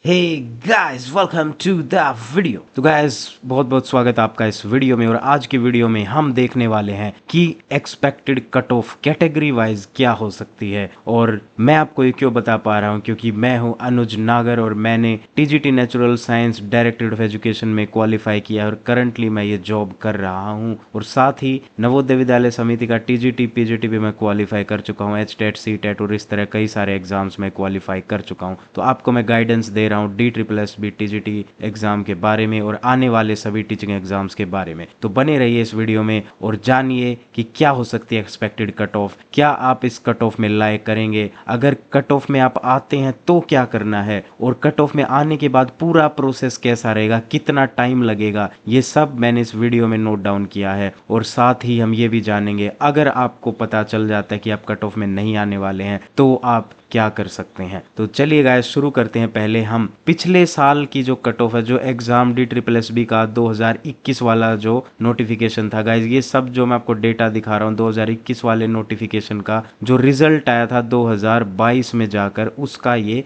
Hey guys welcome to the video. तो guys बहुत बहुत स्वागत है आपका इस वीडियो में। और आज की वीडियो में हम देखने वाले हैं कि expected cut off category wise क्या हो सकती है। और मैं आपको ये क्यों बता पा रहा हूँ, क्योंकि मैं हूँ अनुज नागर और मैंने TGT natural science directorate of education में क्वालिफाई किया और करंटली मैं ये जॉब कर रहा हूँ। और साथ ही नवोदय विद्यालय समिति का टीजीटी पीजीटी भी मैं क्वालिफाई कर चुका हूँ, एचटेट सीटेट और इस तरह कई सारे एग्जाम्स में क्वालिफाई कर चुका हूँ। तो आपको मैं गाइडेंस दे रहा हूँ DSSB टीजीटी एग्जाम के बारे में और आने वाले सभी टीचिंग एग्जाम्स के बारे में। तो बने रहिए इस वीडियो में और जानिए कि क्या हो सकती है एक्सपेक्टेड कट ऑफ, क्या आप इस कट ऑफ में लायक करेंगे, अगर कट ऑफ में आप आते हैं तो क्या करना है, और कट ऑफ में आने के बाद पूरा प्रोसेस कैसा रहेगा, कितना टाइम लगेगा, ये सब मैंने इस वीडियो में नोट डाउन किया है। और साथ ही हम ये भी जानेंगे अगर आपको पता चल जाता है कि आप कट ऑफ में नहीं आने वाले हैं तो आप क्या कर सकते हैं। तो चलिए गाइस शुरू करते हैं। पहले हम पिछले साल की जो कट ऑफ है, जो एग्जाम DSSB का 2021 वाला जो नोटिफिकेशन था गाइस, ये सब जो मैं आपको डेटा दिखा रहा हूँ 2021 वाले नोटिफिकेशन का जो रिजल्ट आया था 2022 में जाकर, उसका ये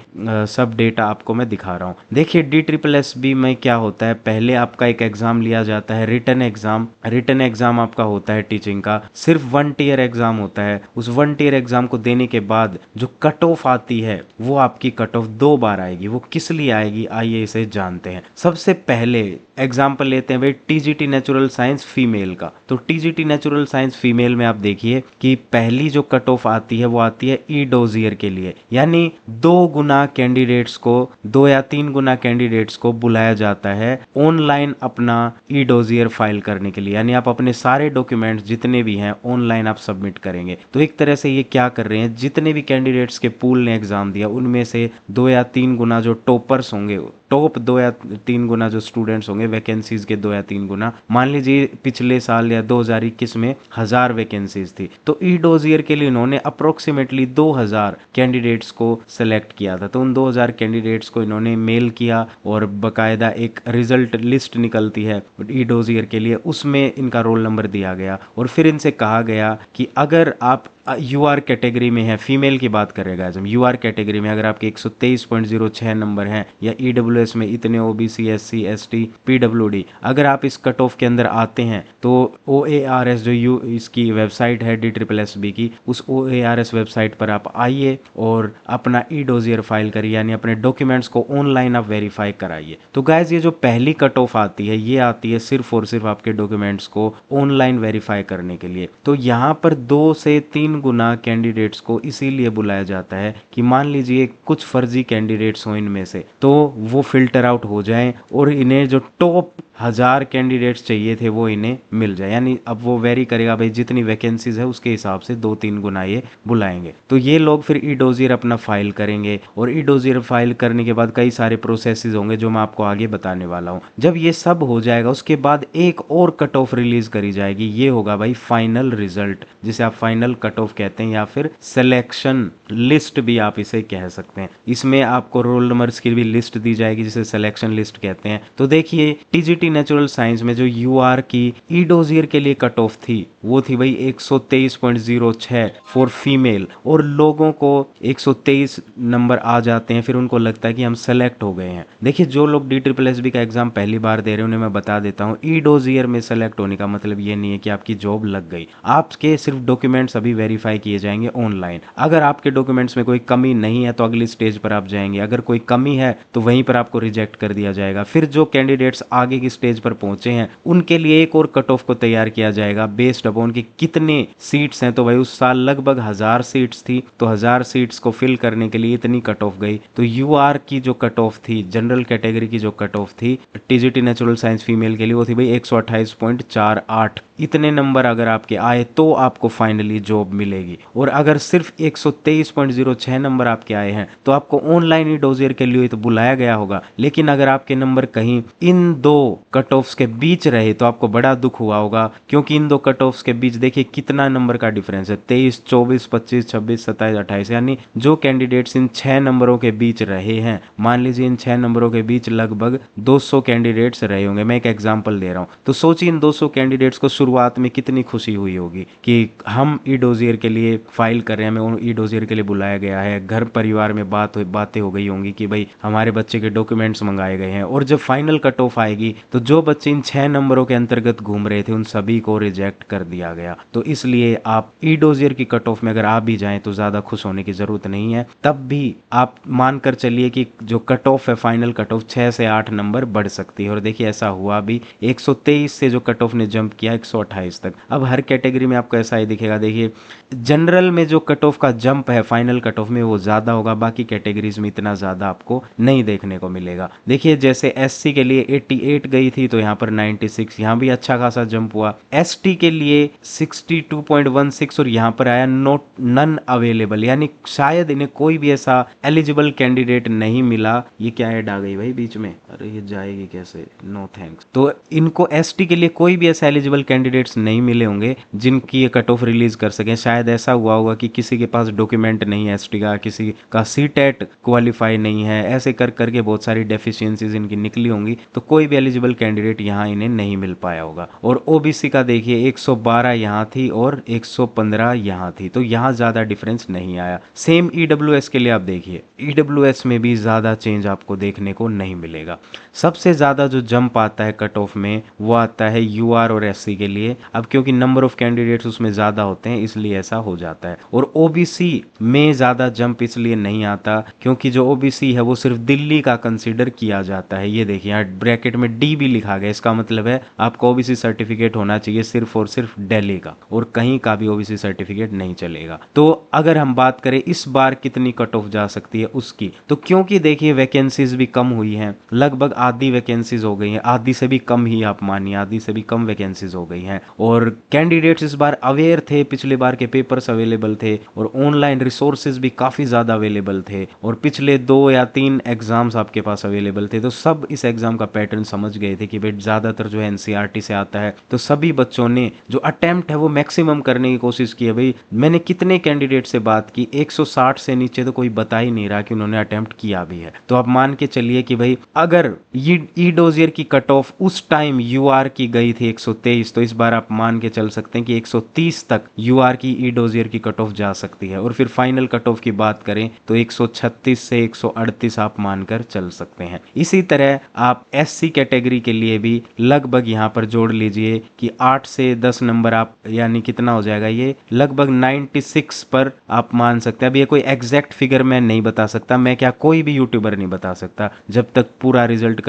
सब डेटा आपको मैं दिखा रहा हूँ। देखिए DSSB में क्या होता है, पहले आपका एक एग्जाम लिया जाता है, रिटन एग्जाम। रिटन एग्जाम आपका होता है टीचिंग का, सिर्फ 1 ईयर एग्जाम होता है। उस 1 ईयर एग्जाम को देने के बाद जो कट ऑफ आती है वो आपकी कट ऑफ 2 बार आएगी। वो किस लिए आएगी, आइए इसे जानते हैं। सबसे पहले एग्जाम्पल लेते हैं भाई टीजीटी नेचुरल साइंस फीमेल का। तो टीजीटी नेचुरल साइंस फीमेल में आप देखिए कि पहली जो कट ऑफ आती है वो आती है ई डोजियर के लिए, यानी 2 गुना कैंडिडेट्स को, 2 या 3 गुना कैंडिडेट्स को बुलाया जाता है ऑनलाइन अपना ई डोजियर फाइल करने के लिए। यानी आप अपने सारे डॉक्यूमेंट्स जितने भी हैं ऑनलाइन आप सबमिट करेंगे। तो एक तरह से ये क्या कर रहे हैं, जितने भी कैंडिडेट्स के पूल ने एग्जाम दिया उनमें से 2 या 3 गुना जो टॉपर्स होंगे, टॉप 2 या 3 गुना जो स्टूडेंट्स होंगे, वैकेंसीज के 2 या 3 गुना, मान लीजिए पिछले साल या 2021 में 1000 वैकेंसीज थी, तो ई डोजियर के लिए इन्होंने अप्रोक्सीमेटली 2000 कैंडिडेट्स को सेलेक्ट किया था। तो उन 2000 कैंडिडेट्स को इन्होंने मेल किया और बकायदा एक रिजल्ट लिस्ट निकलती है ई डोजियर के लिए, उसमें इनका रोल नंबर दिया गया और फिर इनसे कहा गया कि अगर आप UR कैटेगरी में है, फीमेल की बात करेगा हम, UR कैटेगरी में अगर आपके 123.06 नंबर हैं या EWS में इतने OBC SC ST PWD, अगर आप इस कट ऑफ के अंदर आते हैं तो OARS जो इसकी वेबसाइट है DSSB की, उस OARS वेबसाइट पर आप आइए और अपना ई डोजियर फाइल करिए, यानी अपने डॉक्यूमेंट्स को ऑनलाइन आप वेरीफाई कराइए। तो गाइज ये जो पहली कट ऑफ आती है ये आती है सिर्फ और सिर्फ आपके डॉक्यूमेंट्स को ऑनलाइन वेरीफाई करने के लिए। तो यहाँ पर 2 से 3 गुना कैंडिडेट्स को इसीलिए बुलाया जाता है कि मान लीजिए कुछ फर्जी कैंडिडेट्स हो इनमें से, तो वो फिल्टर आउट हो जाएं और इन्हें जो टॉप 1000 कैंडिडेट्स चाहिए थे वो इन्हें मिल जाए। यानी अब वो वेरी करेगा भाई, जितनी वैकेंसीज है उसके हिसाब से 2-3 गुना ये बुलाएंगे। तो ये लोग फिर ई डोजियर अपना फाइल करेंगे और ई डोजियर फाइल करने के बाद कई सारे प्रोसेसेस होंगे जो मैं आपको आगे बताने वाला हूँ। जब ये सब हो जाएगा उसके बाद एक और कट ऑफ रिलीज करी जाएगी, ये होगा भाई फाइनल रिजल्ट, जिसे आप फाइनल कट ऑफ कहते हैं या फिर सिलेक्शन लिस्ट भी आप इसे कह सकते हैं। इसमें आपको रोल नंबर्स की भी लिस्ट दी जाएगी जिसे सिलेक्शन लिस्ट कहते हैं। तो देखिए टीजीटी नेचुरल साइंस में जो UR की ई डोजियर के लिए कट ऑफ थी वो थी भाई 123.06 फॉर फीमेल, और लोगों को 123 नंबर आ जाते हैं, फिर उनको लगता है कि हम सेलेक्ट हो गए हैं। देखिए जो लोग DSSB का एग्जाम पहली बार दे रहे हैं उन्हें मैं बता देता हूँ, ई डोजियर में सेलेक्ट होने का मतलब ये नहीं है कि आपकी जॉब लग गई। आपके सिर्फ डॉक्यूमेंट्स अभी वेरीफाई किए जाएंगे ऑनलाइन। अगर आपके डॉक्यूमेंट्स में कोई कमी नहीं है तो अगली स्टेज पर आप जाएंगे, अगर कोई कमी है तो वहीं पर आपको रिजेक्ट कर दिया जाएगा। फिर जो कैंडिडेट्स आगे की स्टेज पर पहुंचे हैं उनके लिए एक और कट ऑफ को तैयार किया जाएगा बेस्ड अपॉन कि कितने सीट्स हैं। तो भाई उस साल लगभग 1000 सीट्स थी, तो 1000 सीट्स को फिल करने के लिए इतनी कट ऑफ गई। तो UR की जो कट ऑफ थी, जनरल कैटेगरी की जो कट ऑफ थी टीजीटी नेचुरल साइंस फीमेल के लिए, वो थी भाई 128.48। इतने नंबर अगर आपके आए तो आपको फाइनली जॉब मिलेगी। और अगर सिर्फ 123.06 नंबर आपके आए हैं तो आपको ऑनलाइन ई डोजियर के लिए तो बुलाया गया होगा, लेकिन अगर आपके नंबर कहीं इन 2 कट ऑफ्स के बीच रहे तो आपको बड़ा दुख हुआ होगा, क्योंकि इन 2 कट ऑफ्स के बीच देखिए कितना नंबर का डिफरेंस है, 23, 24, 25, 26, 27, 28। यानी जो कैंडिडेट्स इन 6 नंबरों के बीच रहे हैं, मान लीजिए इन 6 नंबरों के बीच लगभग 200 कैंडिडेट्स रहे होंगे, मैं एक एग्जांपल दे रहा हूं। तो सोचिए इन 200 कैंडिडेट्स को शुरुआत में कितनी खुशी हुई होगी कि हम ई डोजियर के लिए फाइल कर रहे हैं, हमें ई डोजियर के लिए बुलाया गया है। घर परिवार में बातें हो गई होंगी कि भाई हमारे बच्चे के डॉक्यूमेंट्स मंगाए गए हैं। और जब फाइनल कट ऑफ आएगी तो जो बच्चे इन 6 नंबरों के अंतर्गत घूम रहे थे उन सभी को रिजेक्ट कर दिया गया। तो इसलिए आप ई डोजियर की कट ऑफ में अगर आ भी जाएं तो ज़्यादा खुश होने की ज़रूरत नहीं है। तब भी आप मानकर चलिए कि जो कट ऑफ है फाइनल कट ऑफ 6 से 8 नंबर बढ़ सकती है। और देखिए ऐसा हुआ भी, 123 से जो कट ऑफ ने जंप किया 128 तक। अब हर कैटेगरी में आपको ऐसा ही दिखेगा। देखिए जनरल में जो कट ऑफ का जंप है फाइनल कट ऑफ में वो ज़्यादा होगा, बाकी कैटेगरीज में इतना ज़्यादा आपको नहीं देखने को मिलेगा। देखिए जैसे एससी के लिए 88 गई थी तो यहाँ पर 96, यहाँ भी अच्छा खासा जंप हुआ। एसटी के लिए 62.16 और यहाँ पर आया नोट नन अवेलेबल, यानी शायद इन्हें कोई भी ऐसा एलिजिबल कैंडिडेट नहीं मिला। ये क्या ऐड आ गई भाई बीच में, अरे ये जाएगी कैसे, नो थैंक्स। तो इनको एसटी के लिए कोई भी ऐसा एलिजिबल कैंडिडेट्स नहीं मिले होंगे जिनकी ये कट ऑफ रिलीज कर सकें। शायद ऐसा हुआ होगा कि किसी के पास डॉक्यूमेंट नहीं है एसटी का, किसी का सीटेट क्वालिफाई नहीं है, ऐसे कर करके बहुत सारी डेफिशिएंसीज इनकी निकली होंगी। तो कोई भी एलिजिबल कैंडिडेट यहाँ इन्हें नहीं मिल पाया होगा। और ओबीसी का देखिए 112 यहाँ थी और 115 यहाँ थी, तो यहाँ ज़्यादा डिफरेंस नहीं आया। सेम ईडब्ल्यूएस के लिए आप देखिए, ईडब्ल्यूएस में भी ज़्यादा चेंज आपको देखने को नहीं मिलेगा। सबसे ज़्यादा जो जंप आता है कट ऑफ में वो आता है यूआर और एससी के लिए। अब क्योंकि नंबर ऑफ कैंडिडेट्स उसमें ज़्यादा होते हैं इसलिए ऐसा हो जाता है। और ओबीसी में ज़्यादा जंप इसलिए नहीं आता क्योंकि जो ओबीसी है वो सिर्फ दिल्ली का कंसीडर किया जाता है। ये देखिए यहाँ ब्रैकेट में डी भी लिखा गया, इसका मतलब है आपको ओबीसी सर्टिफिकेट होना चाहिए सिर्फ और सिर्फ दिल्ली का, और कहीं का भी ओबीसी सर्टिफिकेट नहीं चलेगा। तो अगर हम बात करें इस बार कितनी कट ऑफ जा सकती है उसकी, तो क्योंकि देखिए वैकेंसीज भी कम हुई हैं, लगभग आधी वैकेंसीज हो गई हैं, आधी से भी कम ही आप मानिए, आधी से भी कम वैकेंसीज हो गई हैं। और कैंडिडेट्स इस बार अवेयर थे, पिछले बार के पेपर्स अवेलेबल थे और ऑनलाइन रिसोर्सेज भी काफ़ी ज़्यादा अवेलेबल थे और पिछले 2 या 3 एग्जाम्स आपके पास अवेलेबल थे। तो सब इस एग्जाम का पैटर्न समझ गए थे कि भाई ज़्यादातर जो है एनसीईआरटी से आता है, तो सभी बच्चों ने जो अटेम्प्ट है वो मैक्सिमम करने की कोशिश की है। भाई मैंने कितने कैंडिडेट से बात की, 160 से नीचे तो कोई बता ही नहीं रहा कि उन्होंने अटेम्प्ट किया भी है। तो आप मान के चलिए कि भाई अगर ये ई डोजियर की कट ऑफ उस टाइम यूआर की गई थी 123, तो इस बार आप मान के चल सकते हैं कि 130 तक यूआर की ई डोजियर की कट ऑफ जा सकती है। और फिर फाइनल कट ऑफ की बात करें तो 136 से 138 आप मानकर चल सकते हैं। इसी तरह आप एससी कैटेगरी के लिए भी लगभग यहाँ पर जोड़ लीजिए कि 8 से 10 नंबर आप, यानी कितना हो जाएगा, ये लगभग 96 पर आप मान सकते हैं। अब ये कोई एग्जैक्ट फिगर मैं नहीं बता सकता, मैं क्या कोई भी यूट्यूबर नहीं बता सकता जब तक पूरा रिजल्ट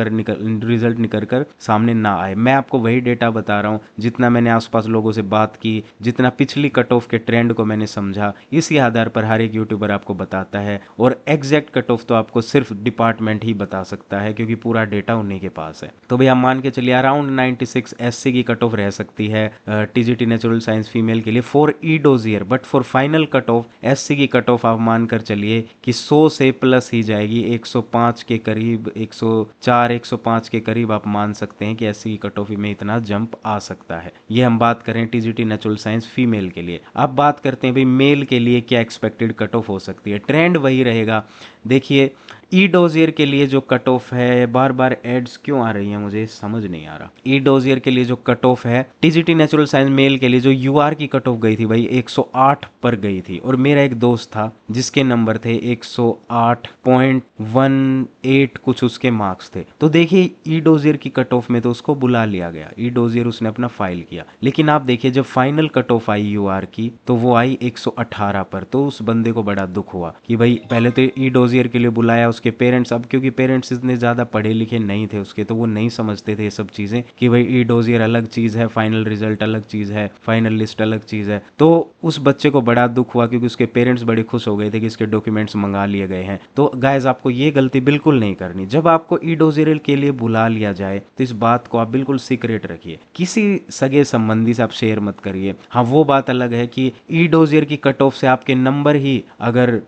निकल कर सामने ना आए। मैं आपको वही डेटा बता रहा हूँ जितना मैंने आसपास लोगों से बात की, जितना पिछली कट ऑफ के ट्रेंड को मैंने समझा, इसी आधार पर हर एक यूट्यूबर आपको बताता है। और एग्जैक्ट कट ऑफ तो आपको सिर्फ डिपार्टमेंट ही बता सकता है क्योंकि पूरा डेटा उन्हीं के पास है। तो भैया मान के चलिए अराउंड 96 एससी की कट ऑफ रह सकती है टीजीटी नेचुरल साइंस फीमेल के लिए for E dossier. But for final cut off SC की कट ऑफ आप मानकर चलिए कि 100 से प्लस ही जाएगी, 105 के करीब, 104 105 के करीब आप मान सकते हैं कि एससी की कट ऑफ में इतना जंप आ सकता है। ये हम बात करें टीजीटी नेचुरल साइंस फीमेल के लिए। अब बात करते हैं भाई मेल के लिए क्या एक्सपेक्टेड कट ऑफ हो सकती है। ट्रेंड वही रहेगा। देखिए ई डोजियर के लिए जो कट ऑफ है, बार बार एड्स क्यों आ रही हैं मुझे समझ नहीं आ रहा। ई डोजियर के लिए जो कट ऑफ है टीजीटी नेचुरल साइंस मेल के लिए जो यूआर की कट ऑफ गई थी भाई 108 पर गई थी। और मेरा एक दोस्त था जिसके नंबर थे 108.18 कुछ उसके मार्क्स थे। तो देखिए ई डोजियर की कट ऑफ में तो उसको बुला लिया गया, ई डोजियर उसने अपना फाइल किया। लेकिन आप देखिए जब फाइनल कट ऑफ आई यूआर की तो वो आई 118 पर। तो उस बंदे को बड़ा दुख हुआ कि भाई पहले तो ई डोजियर के लिए बुलाया उसके पेरेंट्स, अब क्योंकि पेरेंट्स इतने ज़्यादा पढ़े लिखे नहीं थे उसके, तो वो नहीं समझते थे ये सब चीज़ें कि भाई ई डोजियर अलग चीज़ है, फाइनल रिजल्ट अलग चीज़ है, फाइनल लिस्ट अलग चीज़ है। तो उस बच्चे को बड़ा दुख हुआ क्योंकि उसके पेरेंट्स बड़े खुश हो गए थे कि इसके डॉक्यूमेंट्स मंगा लिए गए हैं। तो गाइज आपको ये गलती बिल्कुल नहीं करनी। जब आपको ई डोजियर के लिए बुला लिया जाए तो इस बात को आप बिल्कुल सीक्रेट रखिए, किसी सगे संबंधी से आप शेयर मत करिए। हाँ वो बात अलग है कि ई डोजियर की कट ऑफ से आपके नंबर ही अगर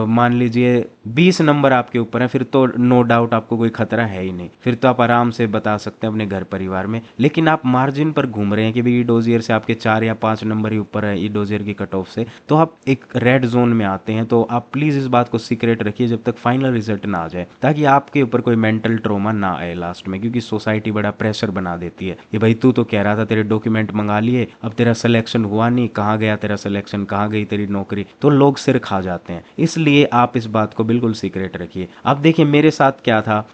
मान लीजिए 20 नंबर आपके ऊपर है, फिर तो नो डाउट आपको कोई खतरा है ही नहीं, फिर तो आप आराम से बता सकते हैं अपने घर परिवार में। लेकिन आप मार्जिन पर घूम रहे हैं कि भाई ई डोजियर से आपके 4 या 5 नंबर ही ऊपर है ई डोजियर की कट ऑफ से, तो आप एक रेड जोन में आते हैं। तो आप प्लीज़ इस बात को सीक्रेट रखिए जब तक फाइनल रिजल्ट ना आ जाए, ताकि आपके ऊपर कोई मेंटल ट्रॉमा ना आए लास्ट में। क्योंकि सोसाइटी बड़ा प्रेशर बना देती है कि भाई तू तो कह रहा था तेरे डॉक्यूमेंट मंगा लिए, अब तेरा सिलेक्शन हुआ नहीं, कहाँ गया तेरा सिलेक्शन, कहाँ गई तेरी नौकरी, तो लोग सिर खा जाते हैं। इसलिए आप इस बात को बिल्कुल सीक्रेट रखिए। रखिए। अब देखिए मेरे साथ क्या था,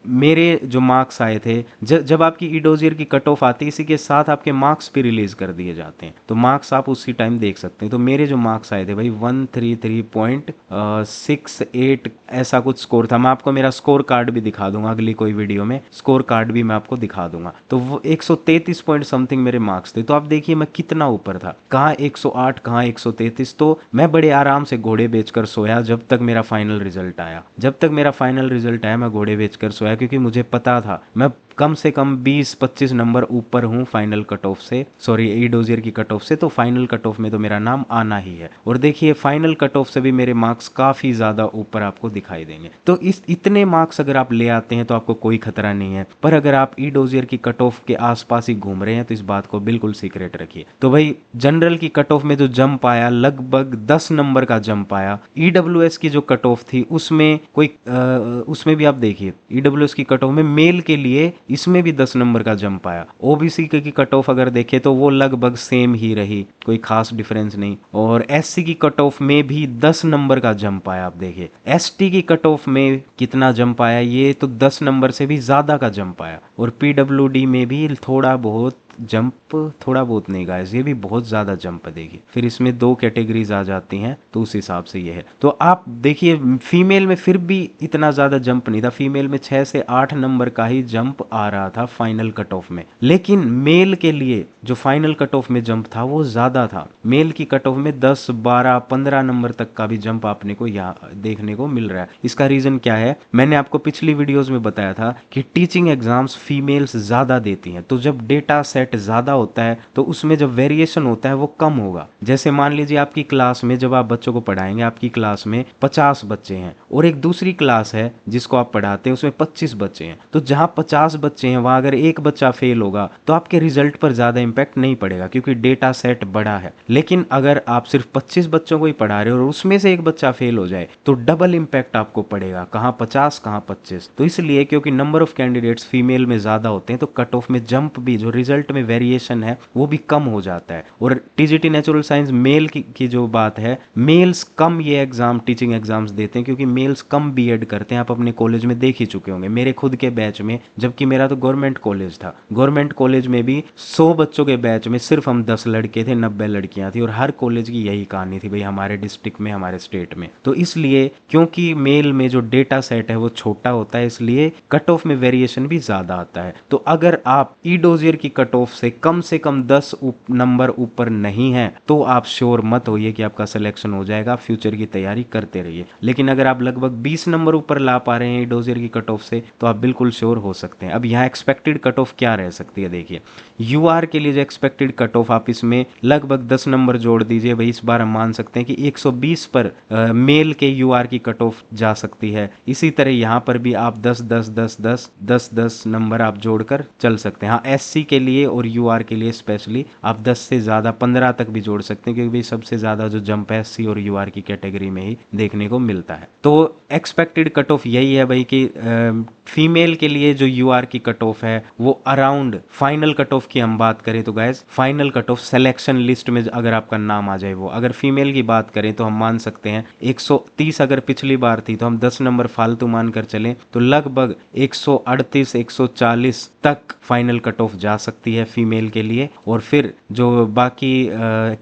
मेरे जो मार्क्स आए थे, जब आपकी ईडोजियर की कट ऑफ आती है इसी के साथ आपके मार्क्स भी रिलीज कर दिए जाते हैं, तो मार्क्स आप उसी टाइम देख सकते हैं। तो मेरे जो मार्क्स आए थे भाई 133.68 ऐसा कुछ स्कोर था। मैं आपको मेरा स्कोर कार्ड भी दिखा दूंगा अगली कोई वीडियो में, स्कोर कार्ड भी मैं आपको दिखा दूंगा। तो वो 133 पॉइंट समथिंग मेरे मार्क्स थे। तो आप देखिए मैं कितना ऊपर था, कहाँ 108 कहाँ 133। तो मैं बड़े आराम से घोड़े बेचकर सोया जब तक मेरा फाइनल रिजल्ट आया। जब तक मेरा फाइनल रिजल्ट आया मैं घोड़े बेचकर सोया, क्योंकि मुझे पता था मैं कम से कम 20-25 नंबर ऊपर हूँ फाइनल कट ऑफ से, सॉरी ईडोजियर की कट ऑफ से। तो फाइनल कट ऑफ में तो मेरा नाम आना ही है। और देखिए फाइनल कट ऑफ से भी मेरे मार्क्स काफ़ी ज़्यादा ऊपर आपको दिखाई देंगे। तो इस इतने मार्क्स अगर आप ले आते हैं तो आपको कोई खतरा नहीं है। पर अगर आप ईडोजियर की कट ऑफ के आसपास ही घूम रहे हैं तो इस बात को बिल्कुल सीक्रेट रखिए। तो भाई जनरल की कट ऑफ में जो जंप आया, लगभग 10 नंबर का जंप आया। ईडब्ल्यूएस की जो कट ऑफ थी उसमें उसमें भी आप देखिए ईडब्ल्यूएस की कट ऑफ में मेल के लिए इसमें भी 10 नंबर का जंप आया। ओबीसी की कट ऑफ अगर देखें तो वो लगभग सेम ही रही, कोई खास डिफरेंस नहीं। और एससी की कट ऑफ में भी 10 नंबर का जंप आया। आप देखिए एसटी की कट ऑफ में कितना जंप आया, ये तो 10 नंबर से भी ज़्यादा का जंप आया। और पीडब्ल्यूडी में भी थोड़ा बहुत जंप, थोड़ा बहुत नहीं गाइस, ये भी बहुत ज़्यादा जंप है। देखिए फिर इसमें 2 कैटेगरीज आ जाती हैं, तो उस हिसाब से ये है। तो आप देखिए फीमेल में फिर भी इतना ज़्यादा जंप नहीं था, फीमेल में 6 से 8 नंबर का ही जंप आ रहा था फाइनल कट ऑफ में। लेकिन मेल के लिए जो फाइनल कट ऑफ में जंप था वो ज़्यादा था। मेल की कट ऑफ में 10, 12, 15 नंबर तक का भी जंप आपने को यहाँ देखने को मिल रहा है। इसका रीज़न क्या है, मैंने आपको पिछली वीडियोज़ में बताया था कि टीचिंग एग्जाम्स फीमेल्स ज़्यादा देती हैं। तो जब डेटा सेट ज्यादा होता है तो उसमें जब वेरिएशन होता है वो कम होगा। जैसे मान लीजिए आपकी क्लास में जब आप बच्चों को पढ़ाएंगे, आपकी क्लास में 50 बच्चे हैं और एक दूसरी क्लास है जिसको आप पढ़ाते हैं उसमें 25 बच्चे हैं। तो जहां 50 बच्चे हैं वहां अगर एक बच्चा फेल होगा तो आपके रिजल्ट पर ज्यादा इंपैक्ट नहीं पड़ेगा, क्योंकि डेटा सेट बड़ा है। लेकिन अगर आप सिर्फ 25 बच्चों को ही पढ़ा रहे हो और उसमें से एक बच्चा फेल हो जाए तो डबल इंपैक्ट आपको पड़ेगा, कहां 50 कहां 25। तो इसलिए क्योंकि नंबर ऑफ कैंडिडेट्स फीमेल में ज्यादा होते हैं तो कट ऑफ में जंप भी, जो रिजल्ट में वेरिएशन है वो भी कम हो जाता है। और टीजीटी नेचुरल साइंस मेल की जो बात है, मेल्स कम ये एग्जाम टीचिंग एग्जाम्स देते हैं, क्योंकि मेल्स कम बीएड करते हैं। आप अपने कॉलेज में देख ही चुके होंगे, मेरे खुद के बैच में, जबकि मेरा तो गवर्नमेंट कॉलेज था, गवर्नमेंट कॉलेज में भी 100 बच्चों के बैच में सिर्फ हम 10 लड़के थे, 90 लड़कियां थी। और हर कॉलेज की यही कहानी थी भाई, हमारे डिस्ट्रिक्ट में, हमारे स्टेट में। तो इसलिए क्योंकि मेल में जो डेटा सेट है वो छोटा होता है, इसलिए कट ऑफ में वेरिएशन भी ज्यादा आता है। तो अगर आप ईडोजियर की कट ऑफ से कम 10 नंबर ऊपर नहीं है तो आप श्योर मत होइए कि आपका सिलेक्शन हो जाएगा, फ्यूचर की तैयारी करते रहिए। लेकिन अगर आप लगभग 20 नंबर ऊपर ला पा रहे हैं डोजियर की कट ऑफ से तो आप बिल्कुल श्योर हो सकते हैं। अब यहाँ एक्सपेक्टेड कट ऑफ क्या रह सकती है, देखिए यूआर के लिए जो एक्सपेक्टेड कट ऑफ, आप इसमें लगभग 10 नंबर जोड़ दीजिए भाई, इस बार हम मान सकते हैं कि 120 पर मेल के यूआर की कट ऑफ जा सकती है। इसी तरह यहाँ पर भी आप 10 नंबर आप जोड़कर चल सकते हैं। हाँ, एससी के लिए और यूआर के लिए स्पेशली आप 10 से ज़्यादा 15 तक भी जोड़ सकते हैं, क्योंकि सबसे ज़्यादा जो जंप है एससी और यूआर की कैटेगरी में ही देखने को मिलता है। तो एक्सपेक्टेड कट ऑफ यही है भाई कि फीमेल के लिए जो यूआर की कट ऑफ है वो अराउंड, फाइनल कट ऑफ की हम बात करें तो guys final cut off selection list में अगर आपका नाम आ जाए वो, अगर फीमेल की बात करें तो हम मान सकते हैं 130 अगर पिछली बार थी तो हम 10 नंबर फालतू मानकर चलें तो लगभग 138 140 तक फाइनल कट ऑफ जा सकती है फीमेल के लिए। और फिर जो बाकी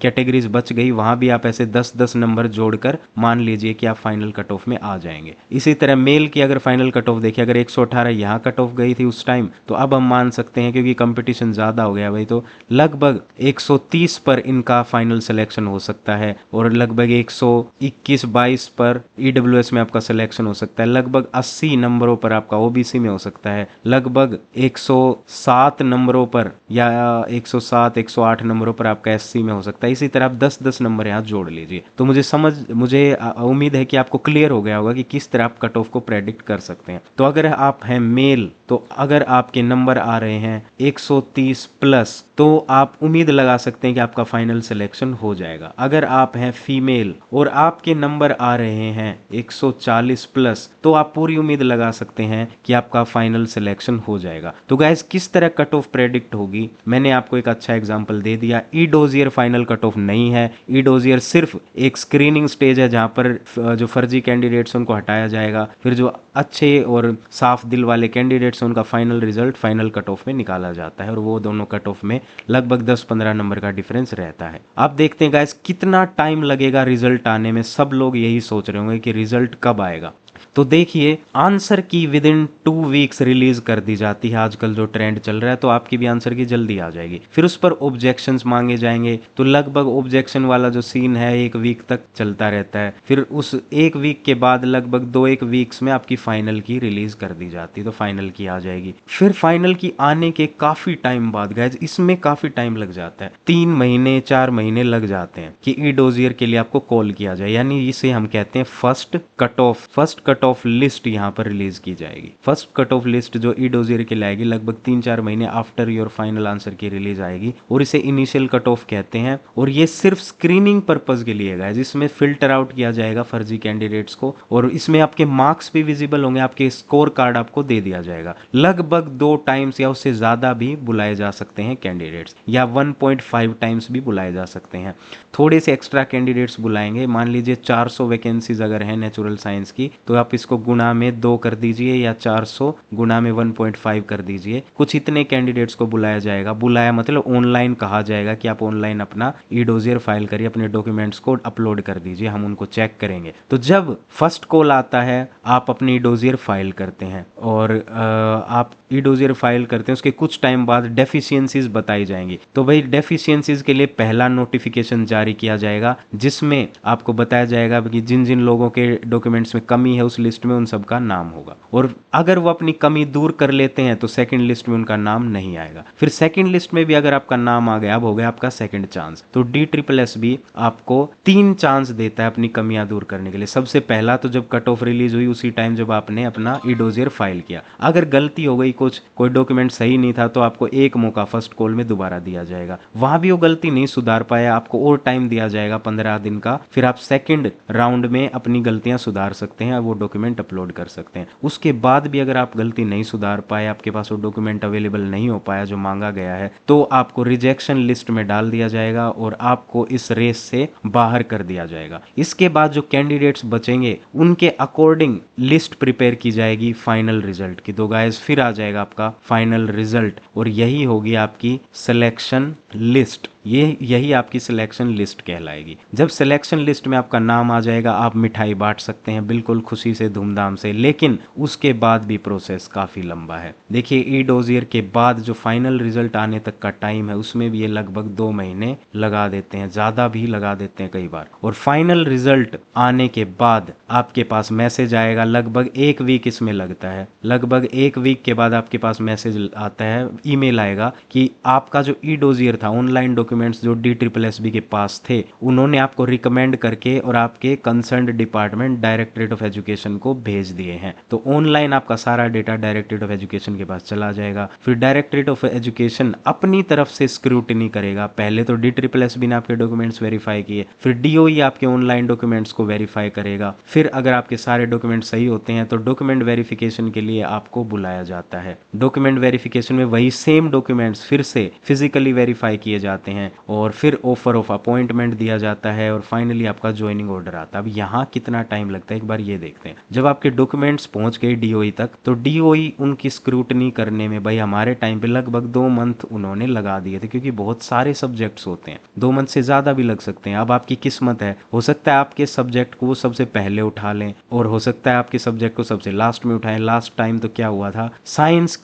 कैटेगरीज बच गई वहां भी आप ऐसे 10 नंबर जोड़कर मान लीजिए कि आप फाइनल कट ऑफ में आ जाएंगे। इसी तरह मेल की अगर फाइनल कट ऑफ देखिए, अगर 118 यहाँ कट ऑफ गई थी उस टाइम, तो अब हम मान सकते हैं क्योंकि कंपटीशन ज़्यादा हो गया भाई, तो लगभग 130 पर इनका फाइनल सिलेक्शन हो सकता है और लगभग 121-22 पर ईडब्ल्यूएस में आपका सिलेक्शन हो सकता है, लगभग 80 नंबरों पर आपका ओबीसी में हो सकता है, लगभग 107 नंबरों पर या 107 108 नंबरों पर आपका एससी में हो सकता है। इसी तरह आप 10 नंबर यहाँ जोड़ लीजिए। तो मुझे उम्मीद है कि आपको क्लियर हो गया होगा कि किस तरह आप कट ऑफ को प्रेडिक्ट कर सकते हैं। तो अगर आप हैं मेल, तो अगर आपके नंबर आ रहे हैं 130 प्लस तो आप उम्मीद लगा सकते हैं कि आपका फाइनल सिलेक्शन हो जाएगा। अगर आप हैं फीमेल और आपके नंबर आ रहे हैं 140 प्लस, तो आप पूरी उम्मीद लगा सकते हैं कि आपका फाइनल सिलेक्शन हो जाएगा। तो गाइस किस तरह कट ऑफ प्रेडिक्ट होगी, मैंने आपको एक अच्छा एग्जांपल दे दिया। ई डोजियर फाइनल कट ऑफ नहीं है। ई डोजियर सिर्फ एक स्क्रीनिंग स्टेज है जहां पर जो फर्जी कैंडिडेट्स उनको हटाया जाएगा, फिर जो अच्छे और साफ दिल वाले कैंडिडेट्स हैं उनका final result final cut off में निकाला जाता है, और वो दोनों कट ऑफ में लगभग 10-15 नंबर का डिफरेंस रहता है। आप देखते हैं गाइस कितना टाइम लगेगा रिजल्ट आने में। सब लोग यही सोच रहे होंगे कि रिजल्ट कब आएगा। तो देखिए आंसर की विद इन 2 वीक्स रिलीज कर दी जाती है, आजकल जो ट्रेंड चल रहा है, तो आपकी भी आंसर की जल्दी आ जाएगी। फिर उस पर ऑब्जेक्शंस मांगे जाएंगे, तो लगभग ऑब्जेक्शन वाला जो सीन है 1 वीक तक चलता रहता है। फिर उस 1 वीक के बाद लगभग 2-1 वीक्स में आपकी फाइनल की रिलीज कर दी जाती है, तो फाइनल की आ जाएगी। फिर फाइनल की आने के काफी टाइम बाद गाइस, इसमें काफी टाइम लग जाता है, 3 महीने 4 महीने लग जाते हैं कि ई डोजियर के लिए आपको कॉल किया जाए, यानी इसे हम कहते हैं फर्स्ट कट ऑफ लिस्ट यहाँ पर रिलीज की जाएगी। फर्स्ट कट ऑफ लिस्ट जो ई डोजियर के लिए आएगी लगभग 3-4 महीने आफ्टर योर फाइनल आंसर की रिलीज आएगी, और इसे इनिशियल कट ऑफ कहते हैं। और ये सिर्फ स्क्रीनिंग पर्पज के लिए है, जिसमें फिल्टर आउट किया जाएगा फर्जी कैंडिडेट्स को, और इसमें आपके मार्क्स भी विजिबल होंगे, आपके स्कोर कार्ड आपको दे दिया जाएगा। लगभग 2 टाइम्स या उससे ज्यादा भी बुलाए जा सकते हैं कैंडिडेट्स, या 1.5 टाइम्स भी बुलाए जा सकते हैं। थोड़े से एक्स्ट्रा कैंडिडेट्स बुलाएंगे, मान लीजिए 400 वैकेंसीज अगर है नेचुरल साइंस की, तो आप इसको गुना में 2 कर दीजिए, या 400 गुना में 1.5 कर दीजिए। कुछ इतने कैंडिडेट्स को बुलाया जाएगा। बुलाया मतलब ऑनलाइन कहा जाएगा कि आप ऑनलाइन अपना ई डोजियर फाइल करिए, अपने डॉक्यूमेंट्स को अपलोड कर दीजिए, हम उनको चेक करेंगे। तो जब फर्स्ट कॉल आता है आप अपनी ई डोजियर फाइल करते हैं, और आप ई डोजियर फाइल करते हैं, उसके कुछ टाइम बाद डेफिशिएंसीज बताई जाएंगी। तो भाई डेफिशिएंसीज के लिए पहला नोटिफिकेशन जारी किया जाएगा, जिसमें आपको बताया जाएगा कि जिन जिन लोगों के डॉक्यूमेंट्स में कमी है उस लिस्ट में उन सब का नाम होगा, और अगर वो अपनी कमी दूर कर लेते हैं तो सेकंड लिस्ट में उनका नाम नहीं आएगा। फिर सेकंड लिस्ट में भी अगर आपका नाम आ गया, अब हो गया आपका सेकंड चांस। तो DSSS भी आपको 3 चांस देता है अपनी कमियां दूर करने के लिए। सबसे पहला तो जब कट ऑफ रिलीज हुई उसी टाइम जब आपने अपना ई डोजियर फाइल किया, अगर गलती हो गई, कोई डॉक्यूमेंट सही नहीं था, तो आपको एक मौका फर्स्ट कॉल में दोबारा दिया जाएगा। वहां भी वो गलती नहीं सुधार पाया, आपको और टाइम दिया जाएगा 15 दिन का। फिर आप सेकंड राउंड में अपनी गलतियां सुधार सकते हैं, वो डॉक्यूमेंट अपलोड कर सकते हैं। उसके बाद भी अगर आप गलती नहीं सुधार पाए, आपके पास वो डॉक्यूमेंट अवेलेबल नहीं हो पाया जो मांगा गया है, तो आपको रिजेक्शन लिस्ट में डाल दिया जाएगा और आपको इस रेस से बाहर कर दिया जाएगा। इसके बाद जो कैंडिडेट्स बचेंगे उनके अकॉर्डिंग लिस्ट प्रिपेयर की जाएगी फाइनल रिजल्ट की। तो गाइस फिर आ जाएगा आपका फाइनल रिजल्ट, और यही होगी आपकी सिलेक्शन लिस्ट। यही आपकी सिलेक्शन लिस्ट कहलाएगी। जब सिलेक्शन लिस्ट में आपका नाम आ जाएगा, आप मिठाई बांट सकते हैं बिल्कुल खुशी से, धूमधाम से, लेकिन उसके बाद भी प्रोसेस काफ़ी लंबा है। देखिए ई डोजियर के बाद जो फाइनल रिजल्ट आने तक का टाइम है, उसमें भी ये लगभग 2 महीने लगा देते हैं, ज़्यादा भी लगा देते हैं कई बार। और फाइनल रिजल्ट आने के बाद आपके पास मैसेज आएगा, लगभग 1 वीक इसमें लगता है। लगभग 1 वीक के बाद आपके पास मैसेज आता है, ईमेल आएगा कि आपका जो ई डोजियर था, ऑनलाइन डॉक्यूमेंट्स जो DSSB के पास थे, उन्होंने आपको रिकमेंड करके और आपके concerned department directorate of education को भेज दिए हैं। तो ऑनलाइन आपका सारा डेटा डायरेक्टरेट ऑफ एजुकेशन के पास चला जाएगा। फिर डायरेक्टरेट ऑफ एजुकेशन अपनी तरफ से स्क्रूटनी करेगा। पहले तो DSSB ने आपके डॉक्यूमेंट्स वेरीफाई किए, फिर DOE आपके ऑनलाइन डॉक्यूमेंट्स को वेरीफाई करेगा। फिर अगर आपके सारे डॉक्यूमेंट सही होते हैं तो डॉक्यूमेंट वेरिफिकेशन के लिए आपको बुलाया जाता है। डॉक्यूमेंट वेरिफिकेशन में वही सेम डॉक्यूमेंट्स फिर से फिजिकली वेरीफाई किए जाते हैं, और फिर ऑफर ऑफ अपॉइंटमेंट दिया जाता है, और फाइनली आपका ज्वाइनिंग ऑर्डर आता है। अब यहाँ कितना टाइम लगता है एक बार ये देखते हैं। जब आपके डॉक्यूमेंट्स पहुंच गए DOE तक, तो DOE उनकी स्क्रूटनी करने में, भाई हमारे टाइम पे लगभग 2 मंथ उन्होंने लगा दिए थे, क्योंकि बहुत सारे सब्जेक्ट्स होते हैं, 2 मंथ से ज़्यादा भी लग सकते हैं। अब आपकी किस्मत है, हो सकता है आपके सब्जेक्ट को वो सबसे पहले उठा लें, और हो सकता है आपके सब्जेक्ट को सबसे लास्ट में उठाएं। लास्ट टाइम तो क्या हुआ था, साइंस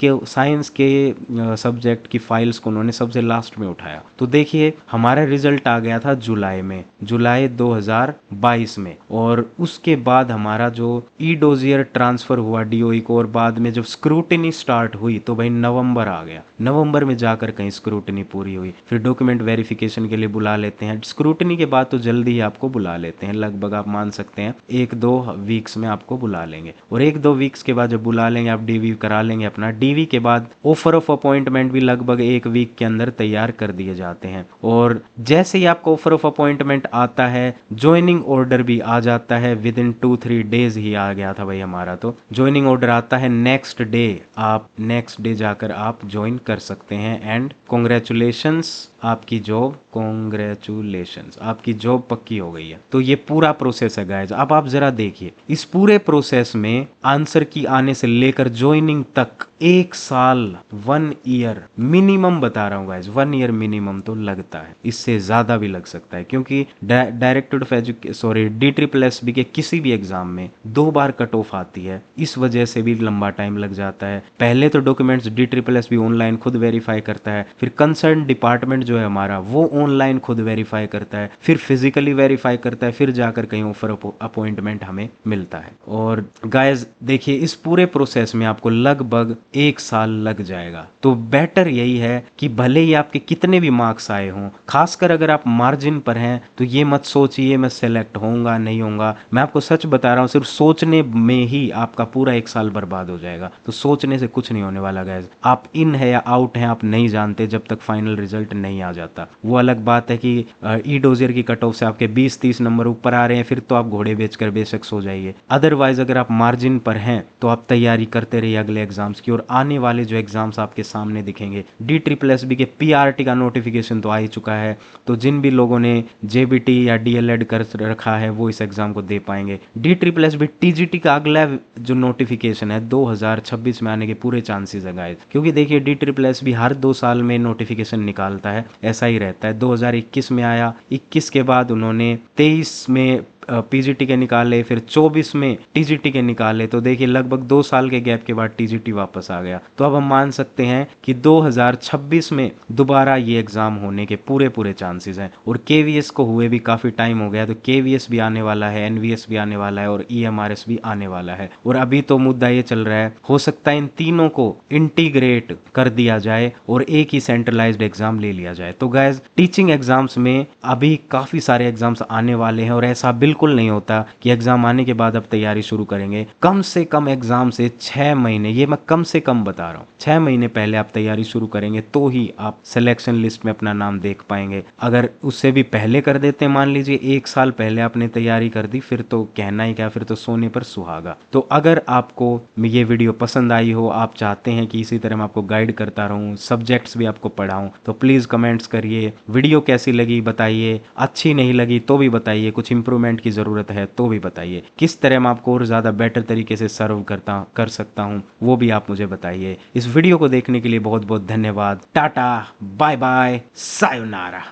के सब्जेक्ट की फाइल्स को उन्होंने सबसे लास्ट में उठाया। तो देखिए हमारा रिजल्ट आ गया था जुलाई में, जुलाई 2022 में, और उसके बाद हमारा जो ई डोजियर ट्रांसफर हुआ डीओई को, और बाद में जब स्क्रूटिनी स्टार्ट हुई तो भाई नवंबर आ गया, नवंबर में जाकर कहीं स्क्रूटिनी पूरी हुई, फिर डॉक्यूमेंट वेरिफिकेशन के लिए बुला लेते हैं। स्क्रूटिनी के बाद तो जल्दी ही आपको बुला लेते हैं, लगभग आप मान सकते हैं 1-2 वीक्स में आपको बुला लेंगे, और 1-2 वीक्स के बाद जब बुला लेंगे आप डीवी करा लेंगे अपना। डीवी के बाद ऑफर ऑफ अपॉइंटमेंट भी लगभग 1 वीक के अंदर तैयार कर दिए जाते हैं, और जैसे ही आपको ऑफर ऑफ अपॉइंटमेंट आता है ज्वाइनिंग ऑर्डर भी आ जाता है। विद इन 2-3 डेज ही आ गया था भाई हमारा, तो ज्वाइनिंग ऑर्डर आता है नेक्स्ट डे, आप नेक्स्ट डे जाकर आप ज्वाइन कर सकते हैं। एंड कॉन्ग्रेचुलेशंस, आपकी जॉब, कॉन्ग्रेचुलेशंस, आपकी जॉब पक्की हो गई है। तो ये पूरा प्रोसेस है गाइज। अब आप जरा देखिए इस पूरे प्रोसेस में आंसर की आने से लेकर ज्वाइनिंग तक 1 साल, 1 ईयर मिनिमम बता रहा हूँ गाइज, 1 ईयर मिनिमम तो लगता है, इससे ज्यादा भी लग सकता है, क्योंकि डायरेक्टेड ऑफ DSSS के किसी भी एग्जाम में 2 बार कट ऑफ आती है, इस वजह से भी लंबा टाइम लग जाता है। पहले तो डॉक्यूमेंट्स DSSS ऑनलाइन खुद वेरीफाई करता है, फिर कंसर्न डिपार्टमेंट जो है हमारा वो ऑनलाइन खुद वेरीफाई करता है, फिर फिजिकली वेरीफाई करता है, फिर जाकर कहीं ऑफर अपॉइंटमेंट हमें मिलता है। और गाइज देखिए इस पूरे प्रोसेस में आपको लगभग 1 साल लग जाएगा। तो बेटर यही है कि भले ही आपके कितने भी मार्क्स आए हों, खासकर अगर आप मार्जिन पर हैं तो ये मत सोचिए मैं सेलेक्ट होऊंगा नहीं होऊंगा। मैं आपको सच बता रहा हूँ, सिर्फ सोचने में ही आपका पूरा 1 साल बर्बाद हो जाएगा। तो सोचने से कुछ नहीं होने वाला गाइज। आप इन है या आउट हैं आप नहीं जानते जब तक फाइनल रिजल्ट नहीं आ जाता। वो अलग बात है कि ई डोजियर की कट ऑफ से आपके 20-30 नंबर ऊपर आ रहे हैं, फिर तो आप घोड़े बेचकर बेशक सो जाइए। अदरवाइज अगर आप मार्जिन पर हैं तो आप तैयारी करते रहिए अगले एग्जाम्स की, और आने वाले जो एग्जाम्स आपके सामने दिखेंगे, DSSS के PRT का नोटिफिकेशन तो आ ही चुका है, तो जिन भी लोगों ने JBT या DLED कर रखा है वो इस एग्जाम को दे पाएंगे। DSSS TGT का अगला जो नोटिफिकेशन है 2026 में आने के पूरे चांसेस है गाइस, क्योंकि देखिए DSSS भी हर 2 साल में नोटिफिकेशन निकालता है, ऐसा ही रहता है। 2021 में आया, 21 के बाद उन्होंने 23 में PGT के निकाले, फिर 24 में TGT के निकाले, तो देखिए लगभग 2 साल के गैप के बाद TGT वापस आ गया। तो अब हम मान सकते हैं कि 2026 में दोबारा ये एग्जाम होने के पूरे चांसेस हैं। और KVS को हुए भी काफी टाइम हो गया, तो KVS भी आने वाला है, NVS भी आने वाला है, और EMRS भी आने वाला है। और अभी तो मुद्दा ये चल रहा है, हो सकता है इन तीनों को इंटीग्रेट कर दिया जाए और एक ही सेंट्रलाइज्ड एग्जाम ले लिया जाए। तो गाइज टीचिंग एग्जाम्स में अभी काफी सारे एग्जाम्स आने वाले हैं, और ऐसा बिल्कुल नहीं होता कि एग्जाम आने के बाद आप तैयारी शुरू करेंगे। कम से कम एग्जाम से 6 महीने, ये मैं कम से कम बता रहा हूँ, 6 महीने पहले आप तैयारी शुरू करेंगे तो ही आप सिलेक्शन लिस्ट में अपना नाम देख पाएंगे। अगर उससे भी पहले कर देते हैं, मान लीजिए 1 साल पहले आपने तैयारी कर दी, फिर तो कहना ही क्या, फिर तो सोने पर सुहागा। तो अगर आपको ये वीडियो पसंद आई हो, आप चाहते हैं कि इसी तरह मैं आपको गाइड करता रहूं, सब्जेक्ट्स भी आपको पढ़ाऊं, तो प्लीज कमेंट्स करिए। वीडियो कैसी लगी बताइए, अच्छी नहीं लगी तो भी बताइए, कुछ इंप्रूवमेंट की जरूरत है तो भी बताइए, किस तरह मैं आपको और ज्यादा बेटर तरीके से सर्व कर सकता हूं वो भी आप मुझे बताइए। इस वीडियो को देखने के लिए बहुत बहुत धन्यवाद। Tata, bye bye, sayonara.